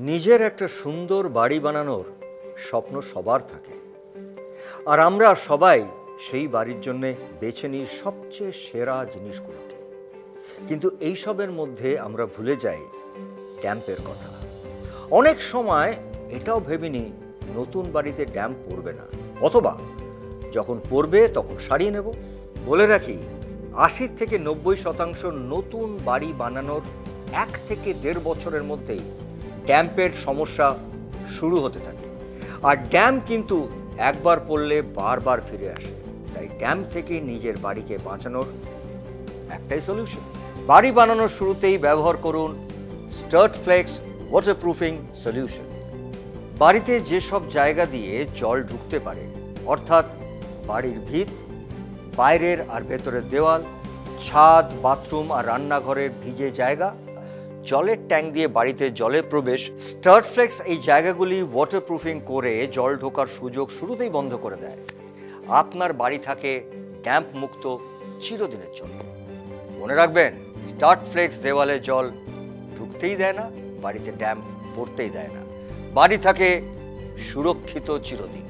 নিজের একটা সুন্দর বাড়ি বানানোর স্বপ্ন সবার থাকে, আর আমরা সবাই সেই বাড়ির জন্য বেছে নিই সবচেয়ে সেরা জিনিসগুলোকে। কিন্তু এইসবের মধ্যে আমরা ভুলে যাই ড্যাম্পের কথা। অনেক সময় এটাও ভেবে নিই নতুন বাড়িতে ড্যাম্প পড়বে না, অথবা যখন পড়বে তখন সারিয়ে নেব। বলে রাখি, ৮০ থেকে ৯০% নতুন বাড়ি বানানোর ১ থেকে ১.৫ বছরের মধ্যেই ড্যাম্পের সমস্যা শুরু হতে থাকে। আর ড্যাম্প কিন্তু একবার পড়লে বারবার ফিরে আসে। তাই ড্যাম্প থেকে নিজের বাড়িকে বাঁচানোর একটাই সলিউশন। বাড়ি বানানোর শুরুতেই ব্যবহার করুন স্টার্টফ্লেক্স ওয়াটারপ্রুফিং সলিউশন। বাড়িতে যেসব জায়গা দিয়ে জল ঢুকতে পারে, অর্থাৎ বাড়ির ভিত, বাইরের আর ভেতরের দেওয়াল, ছাদ, বাথরুম আর রান্নাঘরের ভিজে জায়গা, জলের ট্যাঙ্ক দিয়ে বাড়িতে জলের প্রবেশ, স্টার্টফ্লেক্স এই জায়গাগুলি ওয়াটারপ্রুফিং করে জল ঢোকার সুযোগ শুরুতেই বন্ধ করে দেয়। আপনার বাড়ি থাকে ড্যাম্প মুক্ত চিরদিনের জন্য। মনে রাখবেন, স্টার্টফ্লেক্স দেওয়ালে জল ঢুকতেই দেয় না, বাড়িতে ড্যাম্প পড়তেই দেয় না। বাড়ি থাকে সুরক্ষিত চিরদিন।